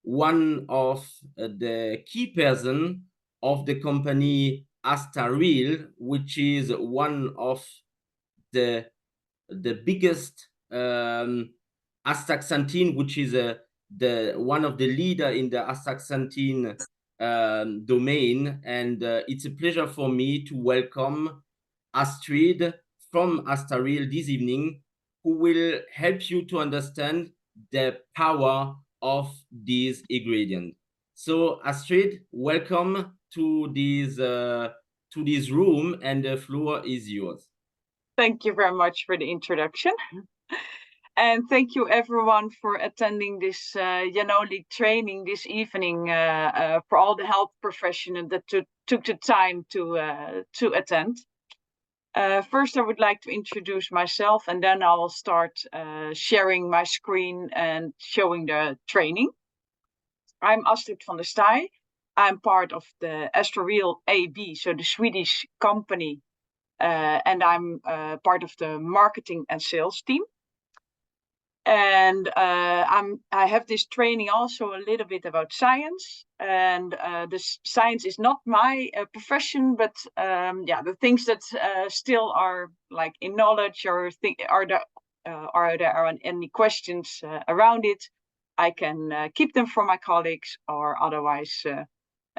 one of the key person of the company Astareal, which is one of the biggest Astaxanthin, which is the one of the leader in the Astaxanthin domain. And it's a pleasure for me to welcome Astrid from Astareal this evening, who will help you to understand the power of these ingredients. So Astrid, welcome to this room, and the floor is yours. Thank you very much for the introduction. And thank you everyone for attending this Yanoli training this evening, for all the health professionals that took the time to attend. First, I would like to introduce myself, and then I will start sharing my screen and showing the training. I'm Astrid van der Staaij. I'm part of the Astareal AB, so the Swedish company, and I'm part of the marketing and sales team. And I have this training also a little bit about science, and this science is not my profession, but yeah, the things that still are like in knowledge, or are there any questions around it, I can keep them for my colleagues, or otherwise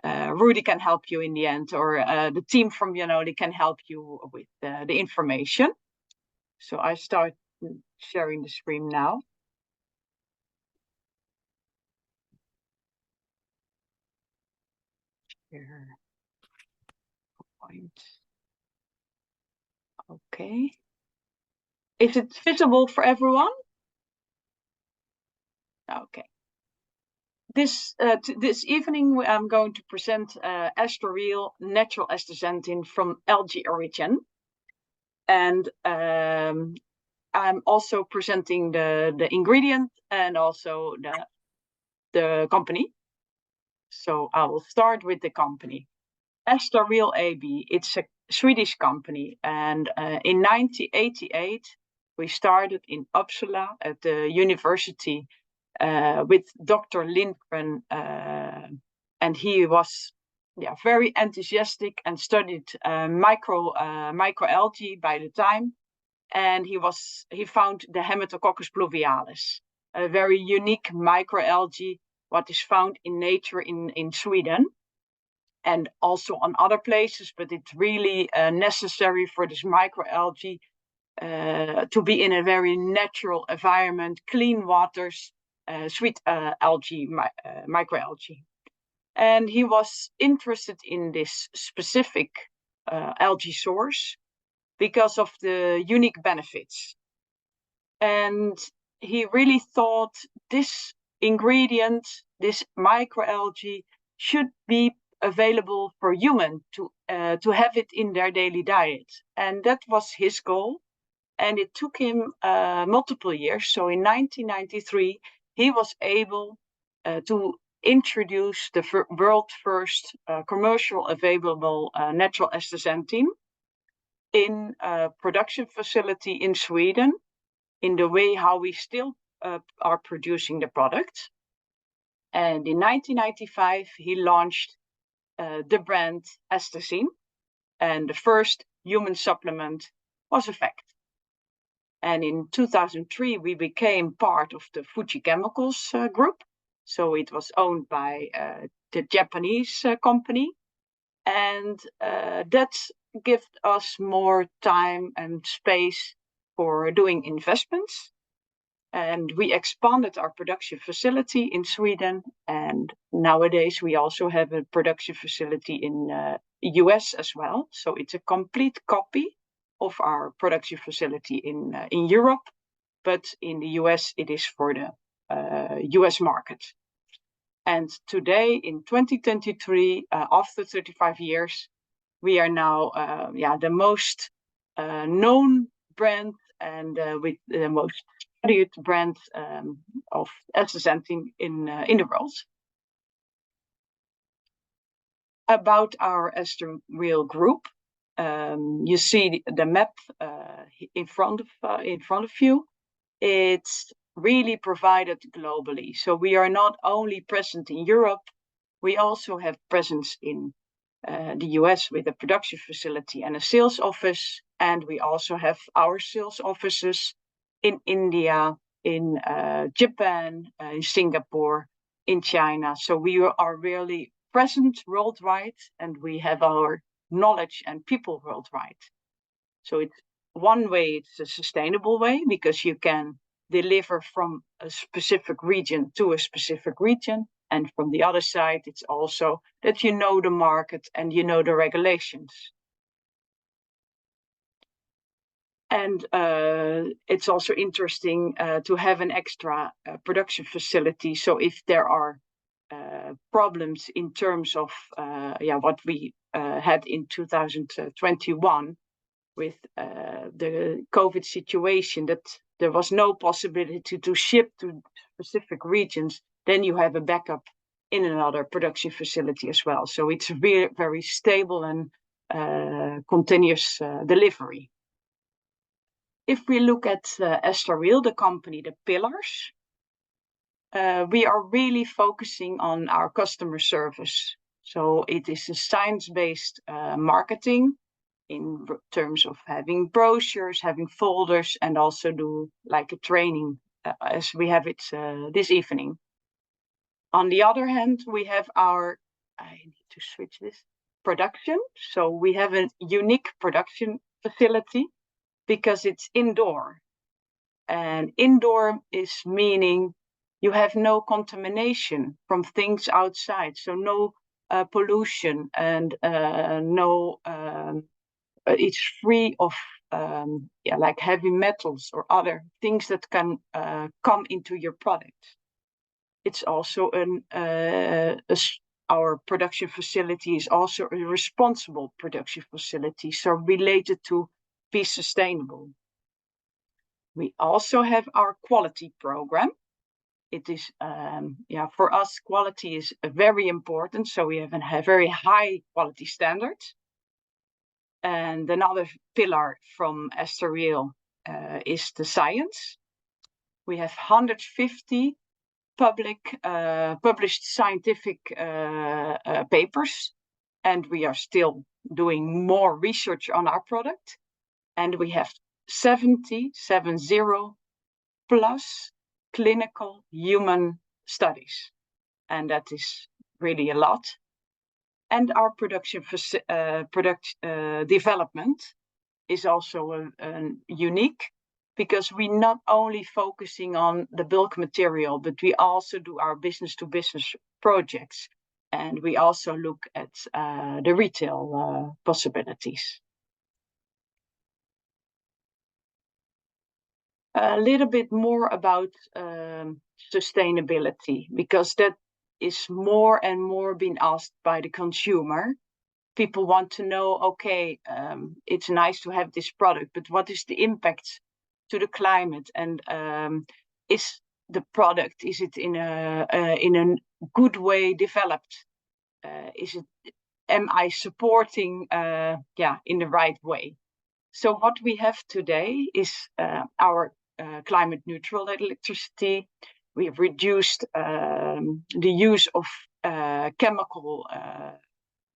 Rudy can help you in the end, or the team from Yanoli can help you with the information. So I start sharing the screen now. Share point. Okay. Is it visible for everyone? Okay. This evening I'm going to present Astareal natural astaxanthin from algae origin, and I'm also presenting the ingredient and also the company. So I will start with the company. Astareal AB, it's a Swedish company, and in 1988 we started in Uppsala at the university with Dr. Lindgren, and he was very enthusiastic and studied microalgae by the time. And he found the Haematococcus pluvialis, a very unique microalgae, what is found in nature in Sweden and also on other places, but it's really necessary for this microalgae to be in a very natural environment, clean waters, sweet microalgae. And he was interested in this specific algae source because of the unique benefits. And he really thought this ingredient, this microalgae, should be available for humans to have it in their daily diet. And that was his goal. And it took him multiple years. So in 1993, he was able to introduce the world first commercial available natural astaxanthin in a production facility in Sweden, in the way how we still are producing the product. And in 1995, he launched the brand Astaxanthin, and the first human supplement was a fact. And in 2003, we became part of the Fuji Chemicals group. So it was owned by the Japanese company. And that gave us more time and space for doing investments. And we expanded our production facility in Sweden. And nowadays we also have a production facility in US as well. So it's a complete copy of our production facility in Europe, but in the US it is for the US market. And today in 2023, after 35 years, we are now the most known brand and with the most studied brand of astaxanthin in the world. About our Astareal group, you see the map in front of you. It's really provided globally. So we are not only present in Europe, we also have presence in the US with a production facility and a sales office. And we also have our sales offices in India, in Japan, in Singapore, in China. So we are really present worldwide, and we have our knowledge and people worldwide. So it's one way, it's a sustainable way, because you can deliver from a specific region to a specific region. And from the other side, it's also that you know the market and you know the regulations. And it's also interesting to have an extra production facility. So if there are problems in terms of what we had in 2021 with the COVID situation, that there was no possibility to ship to specific regions, then you have a backup in another production facility as well. So it's very, very stable and continuous delivery. If we look at Astareal, the company, the pillars, we are really focusing on our customer service. So it is a science-based marketing in terms of having brochures, having folders, and also do like a training as we have it this evening. On the other hand, we have our, I need to switch this, production. So we have a unique production facility because it's indoor. And indoor is meaning you have no contamination from things outside. So no pollution and it's free of like heavy metals or other things that can come into your product. It's also our production facility is also a responsible production facility, so related to be sustainable. We also have our quality program. It is, for us, quality is very important. So we have a very high quality standard. And another pillar from Astareal is the science. We have 150 published scientific papers, and we are still doing more research on our product. And we have 70 plus clinical human studies, and that is really a lot. And our product development is also unique, because we're not only focusing on the bulk material, but we also do our business-to-business projects, and we also look at the retail possibilities. A little bit more about sustainability, because that is more and more being asked by the consumer. People want to know, okay, it's nice to have this product, but what is the impact to the climate? And is the product, is it in a good way developed? Am I supporting in the right way? So what we have today is our climate neutral electricity. We have reduced the use of chemical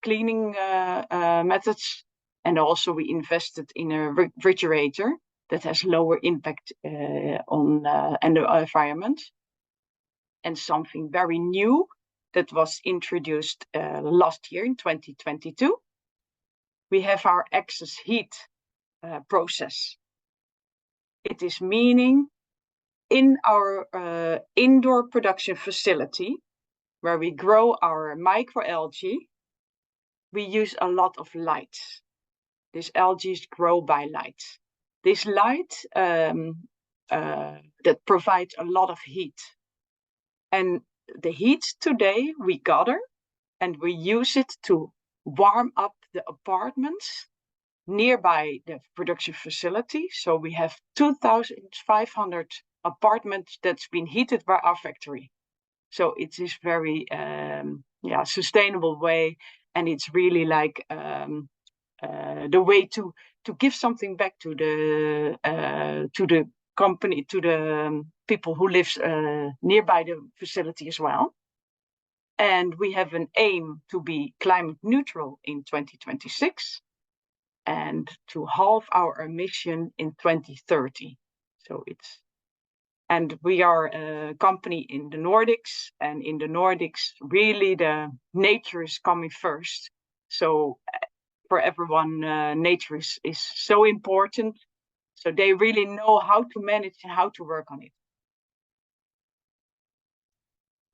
cleaning methods, and also we invested in a refrigerator that has lower impact on the environment. And something very new that was introduced last year in 2022, we have our excess heat process. It is meaning in our indoor production facility, where we grow our microalgae, we use a lot of light. These algae grow by light. This light that provides a lot of heat. And the heat today we gather and we use it to warm up the apartments nearby the production facility. So we have 2,500 apartments that's been heated by our factory. So it is very sustainable way, and it's really like the way to give something back to the company, to people who live nearby the facility as well. And we have an aim to be climate neutral in 2026 and to halve our emission in 2030. And we are a company in the Nordics, and in the Nordics, really the nature is coming first. So for everyone, nature is so important. So they really know how to manage and how to work on it.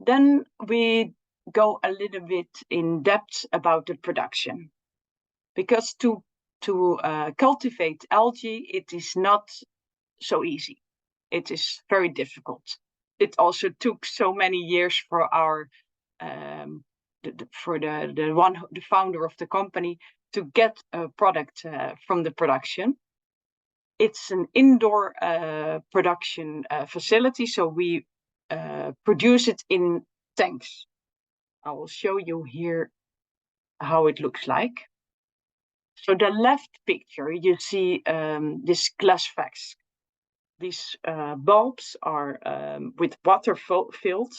Then we go a little bit in depth about the production, because to cultivate algae, it is not so easy. It is very difficult. It also took so many years for our the founder of the company to get a product from the production. It's an indoor production facility, so we produce it in tanks. I will show you here how it looks like. So the left picture, you see this glass flask. These bulbs are with water filled,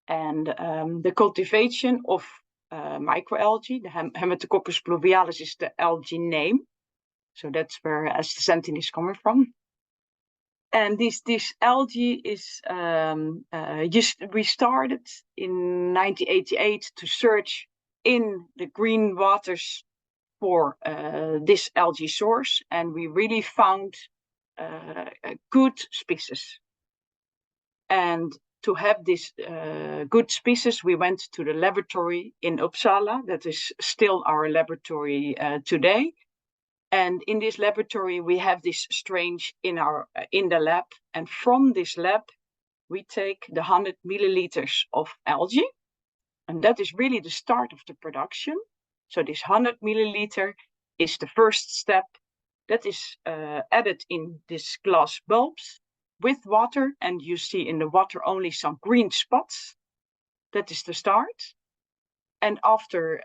and the cultivation of microalgae, the Hematococcus pluvialis is the algae name. So that's where astaxanthin is coming from. And this algae is, we started in 1988 to search in the green waters for this algae source, and we really found a good species. And to have this good species, we went to the laboratory in Uppsala. That is still our laboratory today. And in this laboratory, we have this strange in the lab. And from this lab, we take the 100 milliliters of algae. And that is really the start of the production. So this 100 milliliter is the first step that is added in this glass bulbs with water. And you see in the water only some green spots. That is the start. And after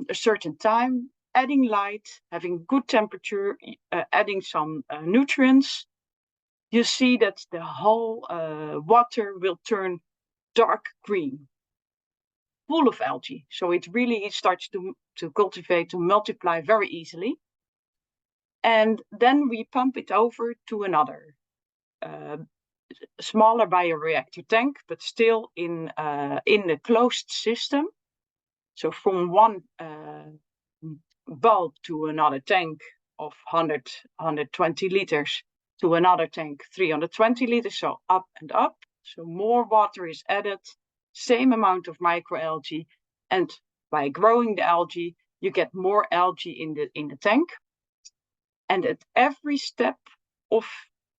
a certain time, adding light, having good temperature, adding some nutrients, you see that the whole water will turn dark green, full of algae. So it really starts to cultivate, to multiply very easily. And then we pump it over to another smaller bioreactor tank, but still in a closed system. So from one bulb to another tank of 120 liters to another tank 320 liters, so up and up. So more water is added, same amount of microalgae, and by growing the algae, you get more algae in the tank. And at every step of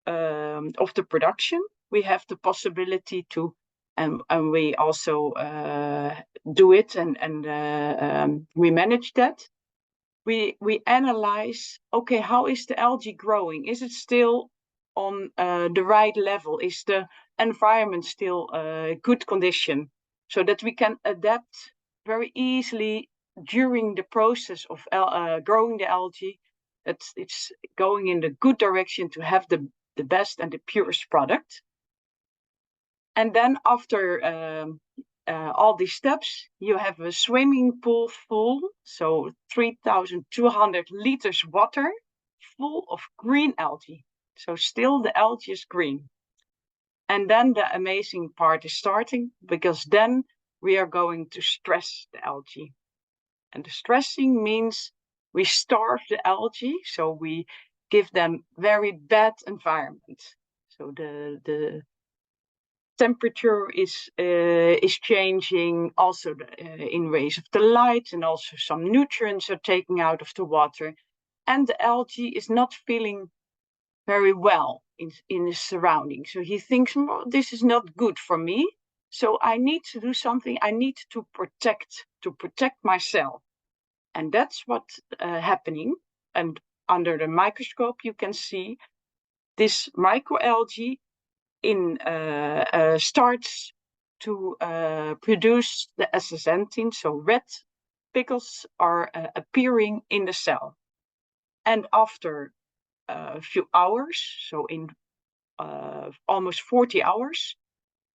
the production, we have the possibility to, and we also do it, and we manage that. We analyze, okay, how is the algae growing? Is it still on the right level? Is the environment still good condition? So that we can adapt very easily during the process of growing the algae, that it's going in the good direction to have the best and the purest product. And then after all these steps, you have a swimming pool full, so 3,200 liters water full of green algae. So still the algae is green. And then the amazing part is starting, because then we are going to stress the algae. And the stressing means we starve the algae, so we give them very bad environment. So the temperature is changing, also in ways of the light, and also some nutrients are taken out of the water, and the algae is not feeling very well in his surroundings. So he thinks, well, this is not good for me, so I need to do something. I need to protect myself. And that's what's happening. And under the microscope, you can see this microalgae starts to produce the astaxanthin. So red pickles are appearing in the cell. And after a few hours, so in almost 40 hours.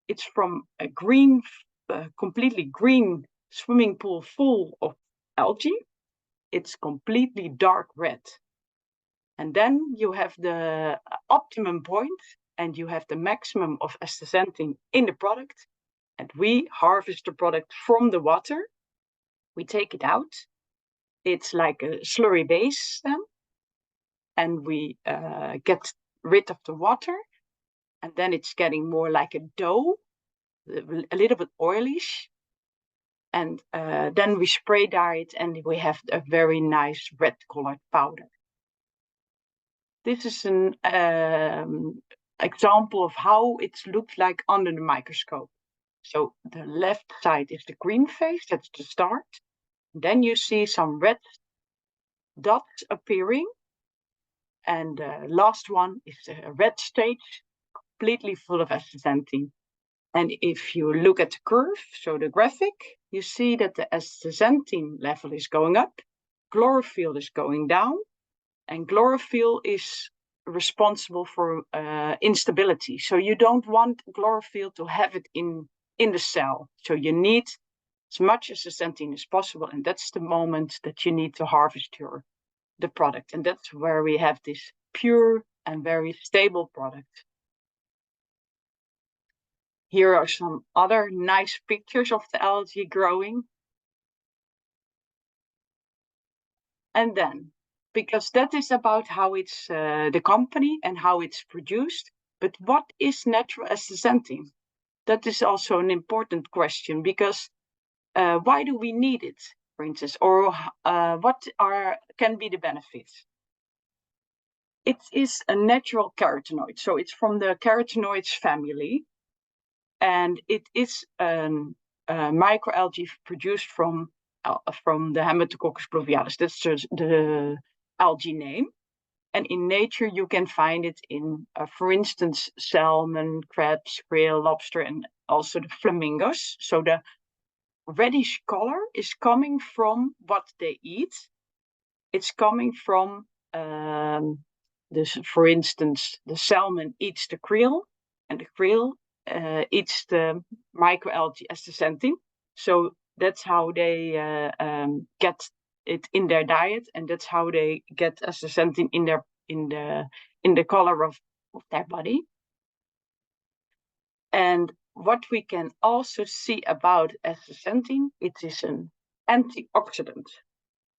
It's from a green, completely green swimming pool full of algae. It's completely dark red. And then you have the optimum point, and you have the maximum of astaxanthin in the product. And we harvest the product from the water. We take it out. It's like a slurry base then. And we get rid of the water. And then it's getting more like a dough, a little bit oilish. And then we spray dye it, and we have a very nice red colored powder. This is an example of how it looks like under the microscope. So the left side is the green phase, that's the start. Then you see some red dots appearing. And the last one is the red stage, completely full of astaxanthin. And if you look at the curve, so the graphic, you see that the astaxanthin level is going up, chlorophyll is going down, and chlorophyll is responsible for instability. So you don't want chlorophyll to have it in the cell. So you need as much astaxanthin as possible, and that's the moment that you need to harvest the product. And that's where we have this pure and very stable product. Here are some other nice pictures of the algae growing. And then, because that is about how it's the company and how it's produced, but what is natural astaxanthin? That is also an important question, because why do we need it, for instance, or what can be the benefits? It is a natural carotenoid, so it's from the carotenoids family, and it is a microalgae produced from the Haematococcus pluvialis. That's the algae name. And in nature, you can find it in, for instance, salmon, crabs, krill, lobster, and also the flamingos. So the reddish color is coming from what they eat. It's coming from, for instance, the salmon eats the krill, and the krill eats the microalgae astaxanthin. So that's how they get it in their diet, and that's how they get astaxanthin in the color of their body. And what we can also see about astaxanthin, it is an antioxidant,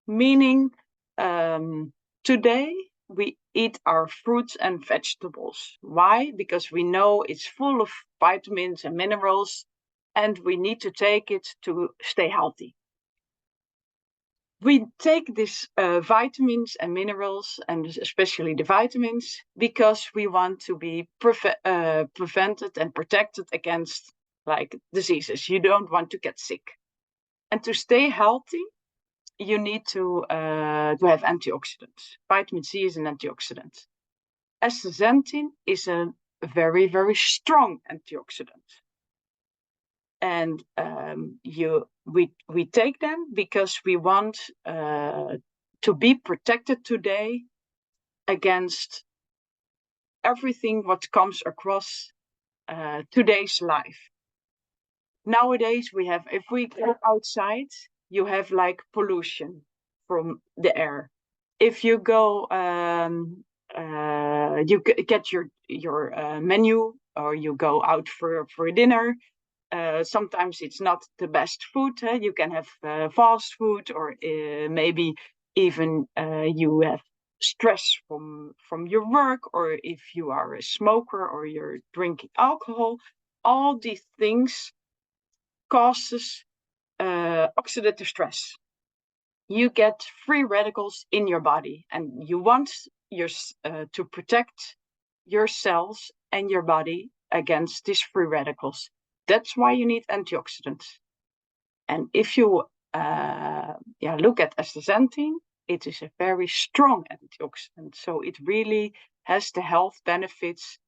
meaning today we eat our fruits and vegetables. Why? Because we know it's full of vitamins and minerals, and we need to take it to stay healthy. We take these vitamins and minerals, and especially the vitamins, because we want to be prevented and protected against like diseases. You don't want to get sick. And to stay healthy, you need to have antioxidants. Vitamin C is an antioxidant. Astaxanthin is a very, very strong antioxidant. And we take them because we want to be protected today against everything what comes across today's life. Nowadays, if we go outside, you have like pollution from the air. If you go, you get your menu, or you go out for dinner. Sometimes it's not the best food. You can have fast food, or maybe even you have stress from your work, or if you are a smoker or you're drinking alcohol. All these things causes oxidative stress. You get free radicals in your body, and you want to protect your cells and your body against these free radicals. That's why you need antioxidants. And if you look at astaxanthin, it is a very strong antioxidant. So it really has the health benefits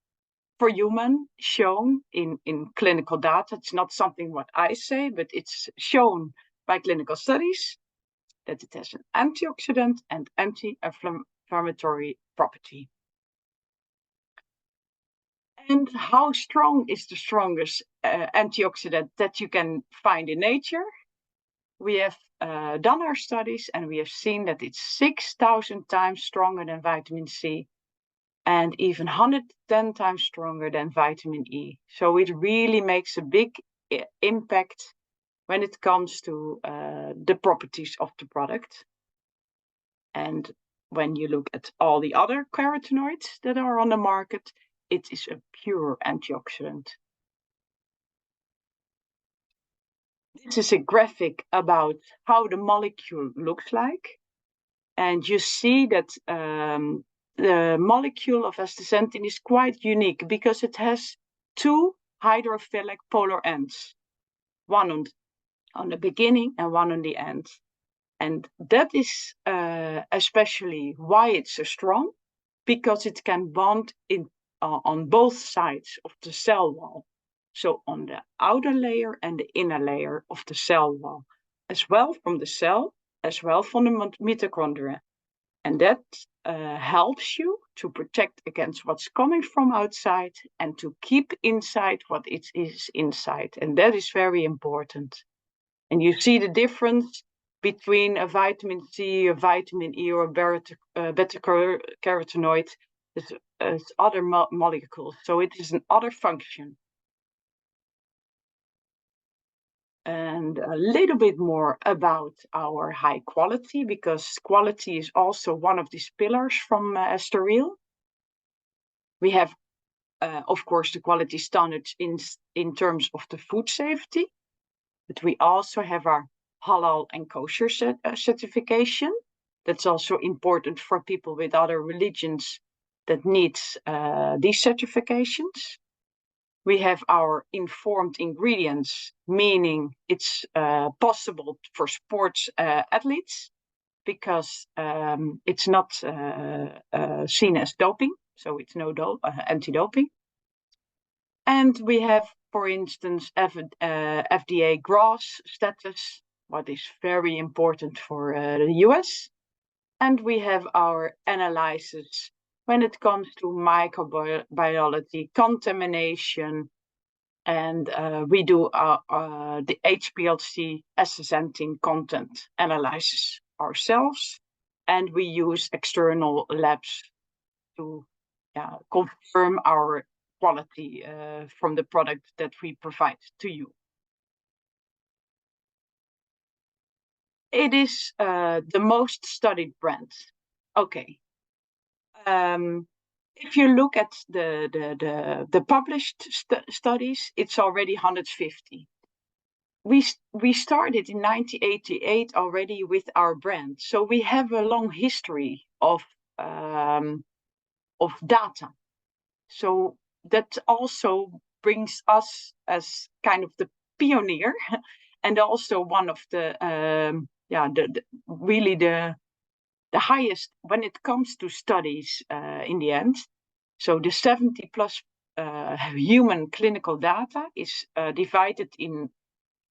for human shown in clinical data. It's not something what I say, but it's shown by clinical studies that it has an antioxidant and anti-inflammatory property. And how strong is the strongest antioxidant that you can find in nature? We have done our studies and we have seen that it's 6,000 times stronger than vitamin C and even 110 times stronger than vitamin E. So it really makes a big impact when it comes to the properties of the product. And when you look at all the other carotenoids that are on the market, it is a pure antioxidant. This is a graphic about how the molecule looks like. And you see that the molecule of astaxanthin is quite unique because it has two hydrophilic polar ends, one on the beginning and one on the end. And that is especially why it's so strong, because it can bond on both sides of the cell wall. So on the outer layer and the inner layer of the cell wall, as well from the cell, as well from the mitochondria. And that helps you to protect against what's coming from outside and to keep inside what it is inside. And that is very important. And you see the difference between a vitamin C, a vitamin E, or a beta-carotenoid as other molecules. So it is an other function. And a little bit more about our high quality, because quality is also one of these pillars from Astareal. We have, of course, the quality standards in terms of the food safety, but we also have our halal and kosher certification. That's also important for people with other religions that needs these certifications. We have our informed ingredients, meaning it's possible for sports athletes because it's not seen as doping, so it's no anti-doping. And we have, for instance, FDA GRAS status, what is very important for the US. And we have our analysis when it comes to microbiology, contamination, and we do the HPLC astaxanthin content analysis ourselves, and we use external labs to confirm our quality from the product that we provide to you. It is the most studied brand. Okay. If you look at the published studies, it's already 150. We started in 1988 already with our brand, so we have a long history of data. So that also brings us as kind of the pioneer, and also one of the really the highest when it comes to studies in the end. So the 70 plus human clinical data is divided in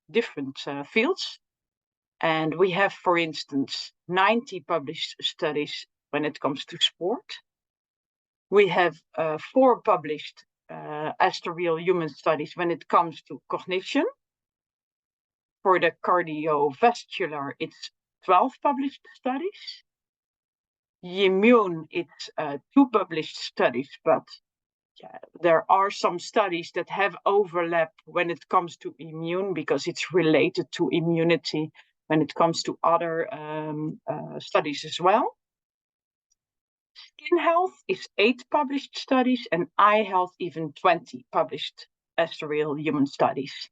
different fields. And we have, for instance, 90 published studies when it comes to sport. We have 4 published Astareal human studies when it comes to cognition. For the cardiovascular, it's 12 published studies. Immune, it's 2 published studies, but there are some studies that have overlap when it comes to immune because it's related to immunity when it comes to other studies as well. Skin health is 8 published studies, and eye health even 20 published Astareal human studies.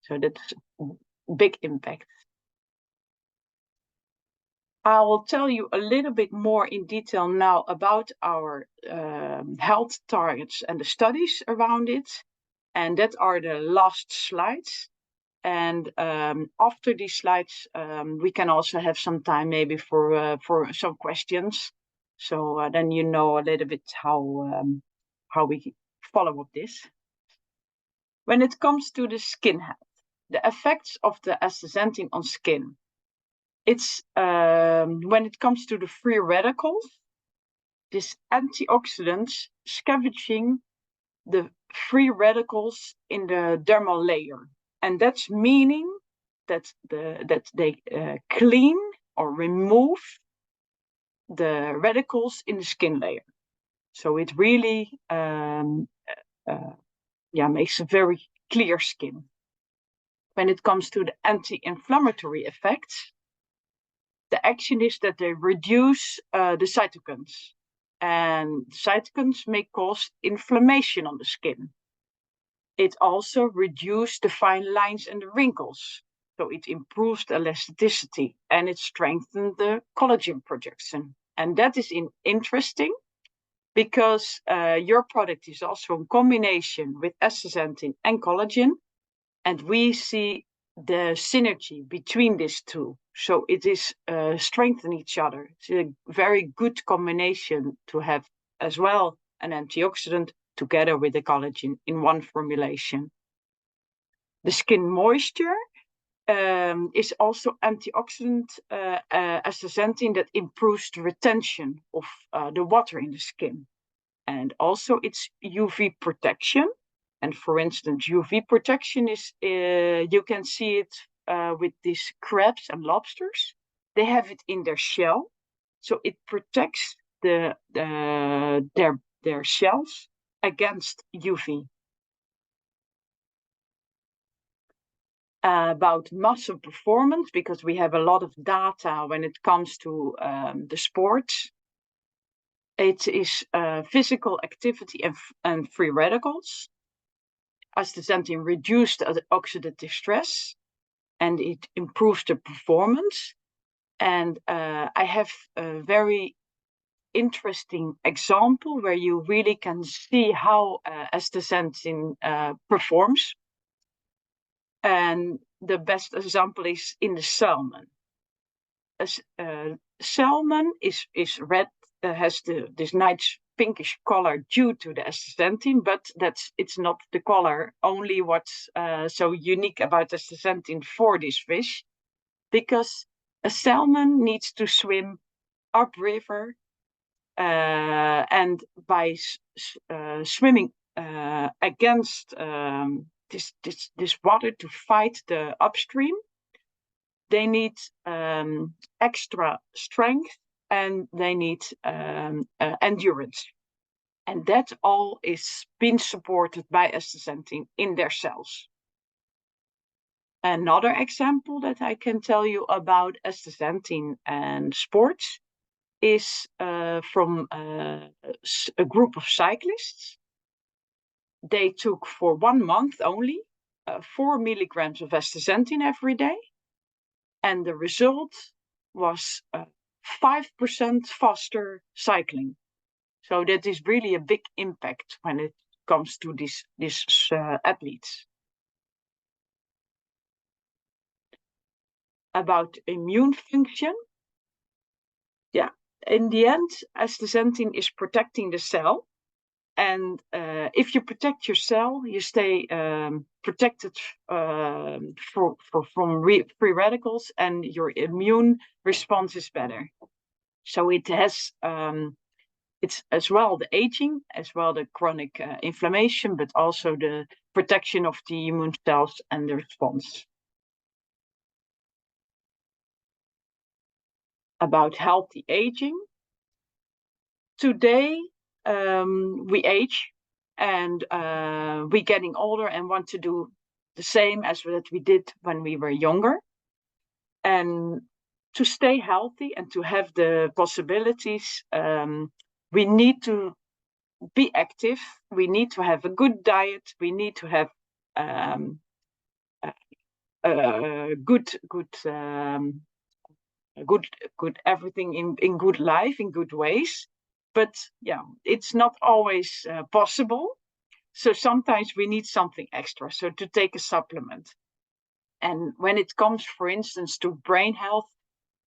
So that's a big impact. I will tell you a little bit more in detail now about our health targets and the studies around it. And that are the last slides. And after these slides, we can also have some time maybe for some questions. So then you know a little bit how we follow up this. When it comes to the skin health, the effects of the astaxanthin on skin. It's when it comes to the free radicals, this antioxidants scavenging the free radicals in the dermal layer. And that's meaning that they clean or remove the radicals in the skin layer. So it really makes a very clear skin. When it comes to the anti-inflammatory effects, the action is that they reduce the cytokines. And cytokines may cause inflammation on the skin. It also reduces the fine lines and the wrinkles. So it improves the elasticity and it strengthens the collagen production. And that is interesting because your product is also in combination with astaxanthin and collagen. And we see the synergy between these two. So it is strengthen each other. It's a very good combination to have as well an antioxidant together with the collagen in one formulation. The skin moisture is also antioxidant astaxanthin that improves the retention of the water in the skin. And also it's UV protection. And for instance, UV protection is, you can see it with these crabs and lobsters. They have it in their shell. So it protects their shells against UV. About muscle performance, because we have a lot of data when it comes to the sports. It is physical activity and free radicals. Astaxanthin reduced oxidative stress and it improves the performance. And I have a very interesting example where you really can see how astaxanthin performs. And the best example is in the salmon. Salmon is red, has this nice pinkish color due to the astaxanthin, but it's not the color only what's so unique about astaxanthin for this fish, because a salmon needs to swim upriver, and by swimming against this water to fight the upstream, they need extra strength and they need endurance. And that all is being supported by astaxanthin in their cells. Another example that I can tell you about astaxanthin and sports is from a group of cyclists. They took for 1 month only 4 milligrams of astaxanthin every day. And the result was 5% faster cycling. So that is really a big impact when it comes to these athletes. About immune function. Yeah, in the end, astaxanthin is protecting the cell. And if you protect your cell, you stay protected from free radicals, and your immune response is better. So it has, it's as well the aging, as well the chronic inflammation, but also the protection of the immune cells and the response. About healthy aging. Today, we age and we're getting older and want to do the same as that we did when we were younger. And to stay healthy and to have the possibilities, we need to be active. We need to have a good diet. We need to have good everything in good life, in good ways. But yeah, it's not always possible. So sometimes we need something extra. So to take a supplement. And when it comes, for instance, to brain health,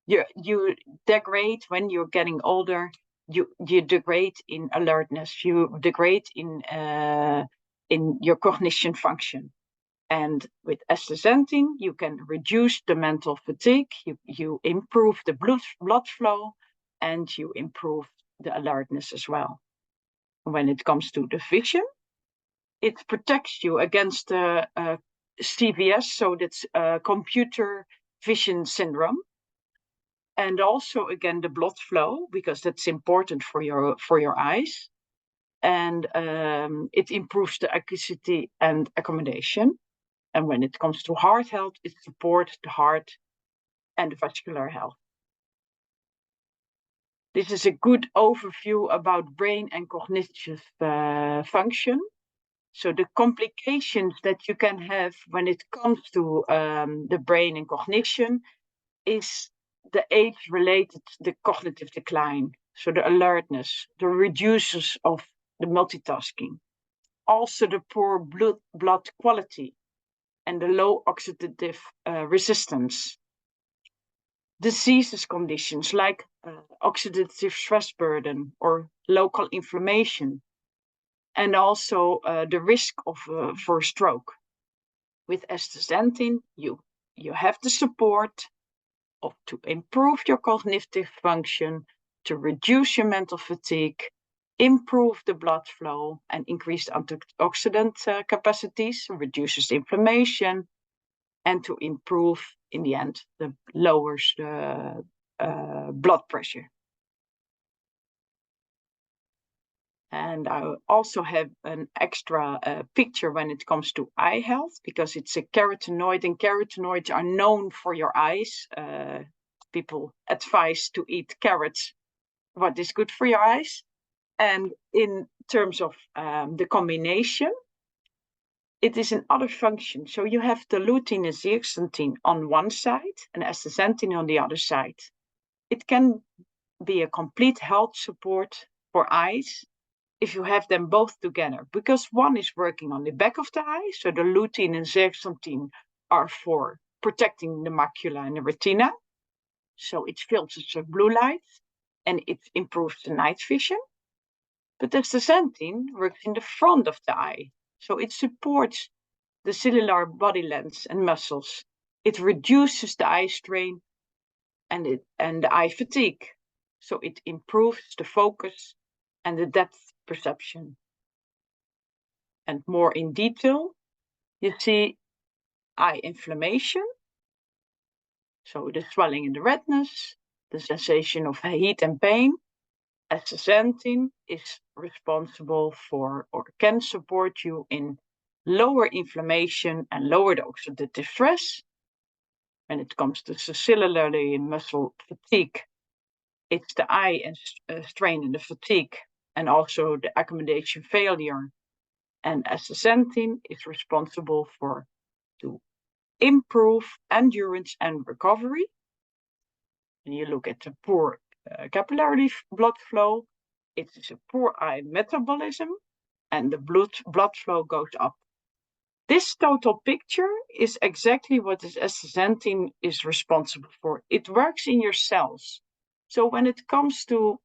you degrade when you're getting older. You degrade in alertness. You degrade in your cognition function. And with astaxanthin, you can reduce the mental fatigue. You improve the blood flow, and you improve the alertness as well. When it comes to the vision, it protects you against CVS, so that's computer vision syndrome, and also again the blood flow, because that's important for your eyes, and it improves the acuity and accommodation. And when it comes to heart health, it supports the heart and the vascular health. This is a good overview about brain and cognitive function. So the complications that you can have when it comes to the brain and cognition is the age-related, the cognitive decline. So the alertness, the reduces of the multitasking, also the poor blood quality and the low oxidative resistance. Diseases conditions like oxidative stress burden or local inflammation, and also the risk of for stroke. With astaxanthin, you have the support to improve your cognitive function, to reduce your mental fatigue, improve the blood flow, and increase antioxidant capacities, reduces inflammation, and to improve, in the end, lowers the blood pressure. And I also have an extra picture when it comes to eye health, because it's a carotenoid, and carotenoids are known for your eyes. People advise to eat carrots, what is good for your eyes. And in terms of the combination, it is in other functions. So you have the lutein and zeaxanthin on one side and astaxanthin on the other side. It can be a complete health support for eyes if you have them both together, because one is working on the back of the eye. So the lutein and zeaxanthin are for protecting the macula and the retina. So it filters the blue light and it improves the night vision. But the astaxanthin works in the front of the eye. So it supports the cellular body lens and muscles. It reduces the eye strain and the eye fatigue. So it improves the focus and the depth perception. And more in detail, you see eye inflammation. So the swelling in the retinas, the sensation of heat and pain. Astaxanthin is responsible for, or can support you in lower inflammation and lower the oxidative stress. When it comes to cellularly muscle fatigue, it's the eye and strain and the fatigue, and also the accommodation failure. And astaxanthin is responsible for to improve endurance and recovery. And you look at the poor capillary blood flow, it is a poor eye metabolism, and the blood flow goes up. This total picture is exactly what this astaxanthin is responsible for. It works in your cells. So when it comes to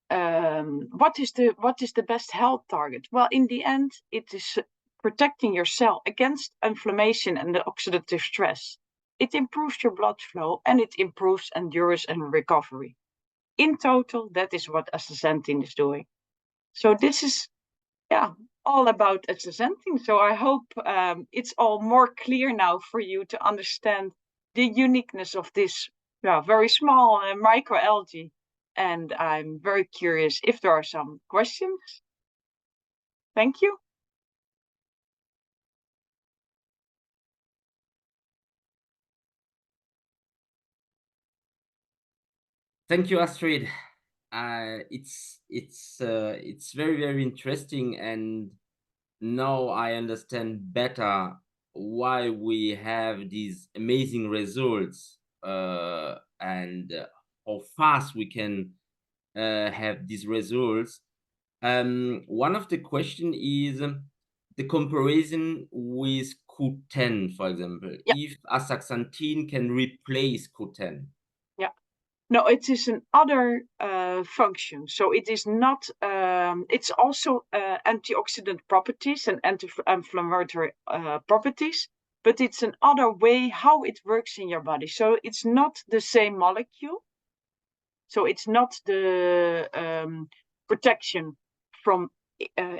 what is the best health target? Well, in the end, it is protecting your cell against inflammation and the oxidative stress. It improves your blood flow and it improves endurance and recovery. In total, that is what astaxanthin is doing. So this is, all about astaxanthin. So I hope it's all more clear now for you to understand the uniqueness of this very small microalgae. And I'm very curious if there are some questions. Thank you. Thank you, Astrid. It's very, very interesting, and now I understand better why we have these amazing results, and how fast we can have these results. One of the question is the comparison with Q10, for example. Yeah. If astaxanthin can replace Q10. Yeah. No, it is another function. So it is not, it's also antioxidant properties and anti-inflammatory properties, but it's another way how it works in your body. So it's not the same molecule. So it's not the protection from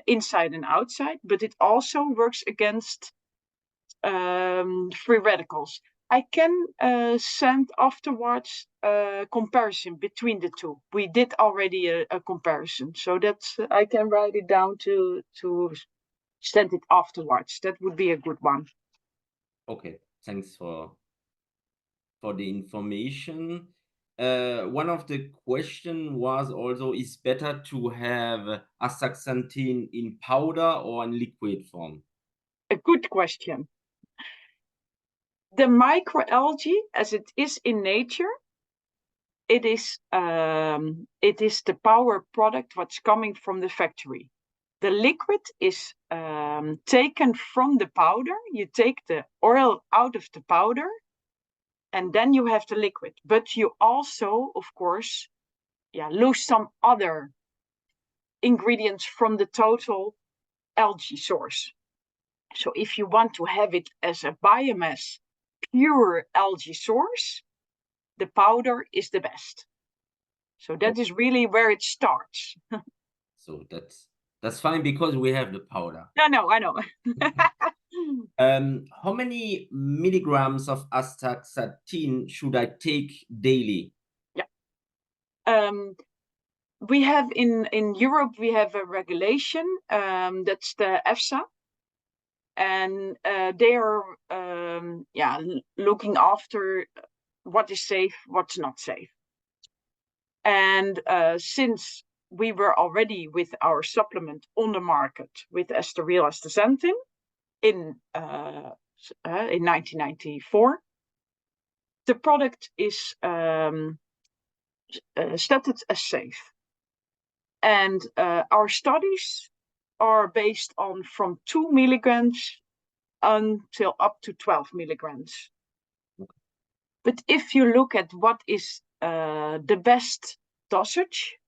inside and outside, but it also works against free radicals. I can send afterwards a comparison between the two. We did already a comparison, so that's I can write it down to send it afterwards. That would be a good one. Okay, thanks for the information. One of the question was also, is better to have astaxanthin in powder or in liquid form? A good question. The microalgae, as it is in nature, it is the power product what's coming from the factory. The liquid is taken from the powder. You take the oil out of the powder, and then you have the liquid. But you also, of course, lose some other ingredients from the total algae source. So if you want to have it as a biomass, pure algae source, the powder is the best. So that is really where it starts. So that's fine because we have the powder. No, I know. How many milligrams of astaxanthin should I take daily? Yeah. We have in Europe, we have a regulation, that's the EFSA. And they are looking after what is safe, what's not safe. And since we were already with our supplement on the market with Astareal Astaxanthin in 1994, the product is stated as safe. And our studies are based on from 2 milligrams until up to 12 milligrams. But if you look at what is the best dosage,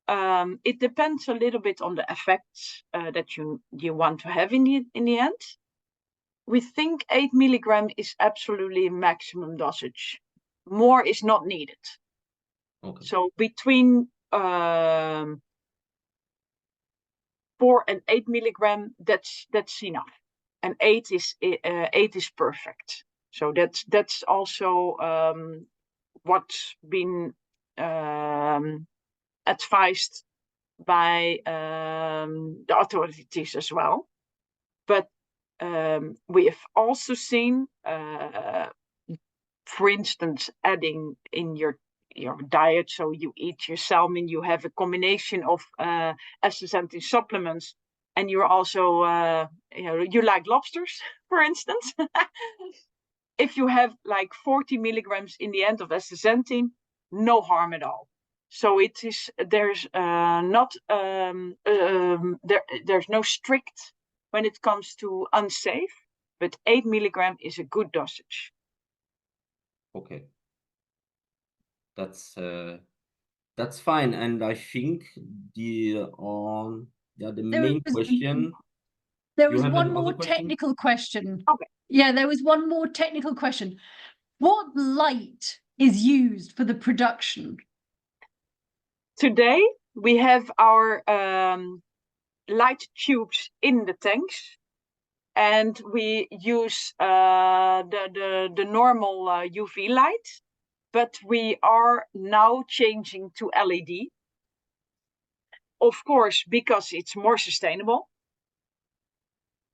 it depends a little bit on the effects that you want to have in the end. We think 8 milligram is absolutely maximum dosage. More is not needed. Okay. So between 4 and 8 milligram, that's enough, and 8 is perfect. So that's also what's been advised by the authorities as well. But we have also seen, for instance, adding in your diet, so you eat your salmon, you have a combination of astaxanthin supplements, and you're also you like lobsters, for instance. If you have like 40 milligrams in the end of astaxanthin, no harm at all. So it is there's no strict when it comes to unsafe, but 8 milligram is a good dosage. Okay. That's fine, and I think the main question. There was one more technical question. Okay. Yeah, there was one more technical question. What light is used for the production? Today we have our light tubes in the tanks, and we use the normal UV light, but we are now changing to LED. Of course, because it's more sustainable.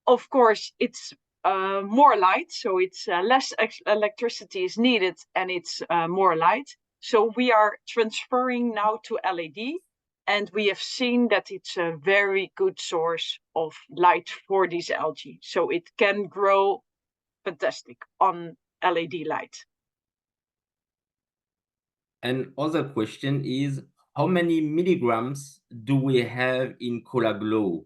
Of course, it's more light, so it's less electricity is needed, and it's more light. So we are transferring now to LED, and we have seen that it's a very good source of light for these algae. So it can grow fantastic on LED light. And other question is, how many milligrams do we have in Cola Glow?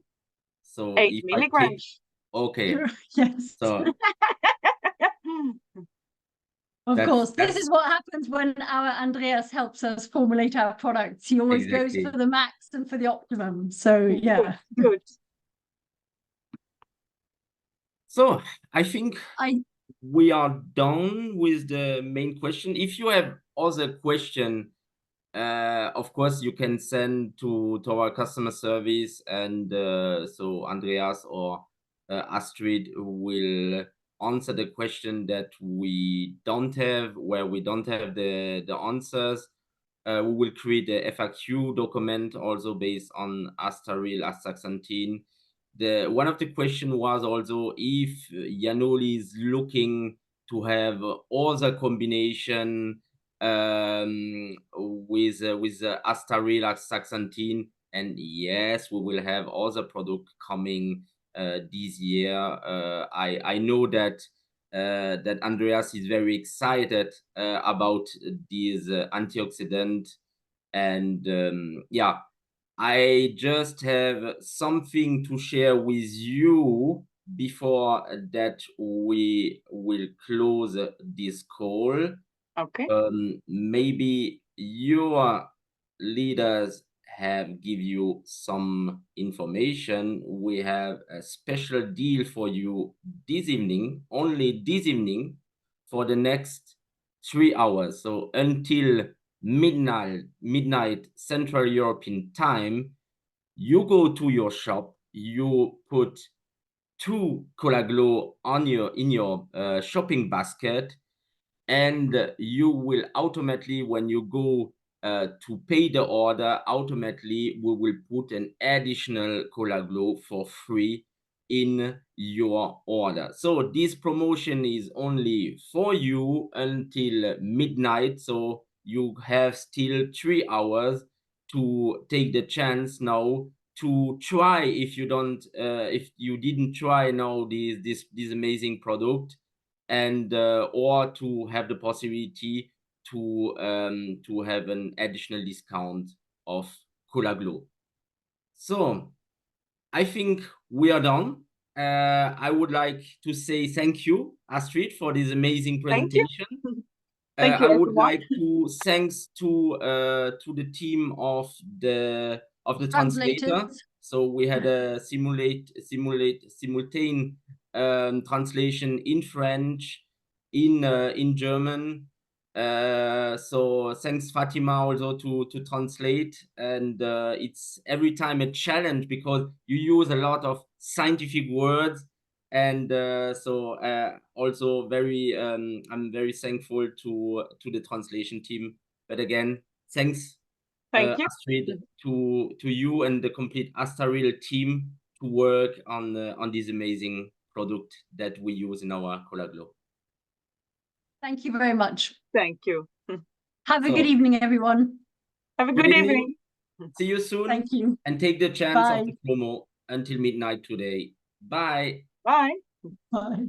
So 8 if milligrams. Okay. Yes. So of course, this is what happens when our Andreas helps us formulate our products. He always goes for the max and for the optimum. So yeah. Good. So I think we are done with the main question. If you have other question, of course, you can send to our customer service, and so Andreas or Astrid will answer the question that we don't have, where we don't have the answers. We will create a FAQ document also based on Astareal, Astaxanthin. One of the question was also if Yanoli is looking to have other combination with Astareal, Astaxanthin, and yes, we will have other product coming this year. I know that that Andreas is very excited about these antioxidant, and yeah, I just have something to share with you before that we will close this call. Okay. Maybe your leaders have give you some information. We have a special deal for you this evening, only this evening, for the next 3 hours. So until midnight Central European time, you go to your shop, you put 2 Cola Glow in your shopping basket, and you will automatically, when you go to pay the order, automatically we will put an additional Cola Glow for free in your order. So this promotion is only for you until midnight, so you have still 3 hours to take the chance now to try, if you didn't try now this amazing product, and or to have the possibility to have an additional discount of Cola Glow. So I think we are done. I would like to say thank you, Astrid, for this amazing presentation. Thank you. Thank you, I would everyone. like to thanks to the team of the translator. So we had a simultaneous translation in French, in German. So thanks Fatima also to translate, and it's every time a challenge because you use a lot of scientific words, and so also very I'm very thankful to the translation team. But again, thanks Thank you. Astrid, to you and the complete Astareal team to work on this amazing product that we use in our Cola Glow. Thank you very much. Thank you. Have a good evening, everyone. Have a good evening. See you soon. Thank you. And take the chance Bye. of the promo until midnight today. Bye. Bye. Bye.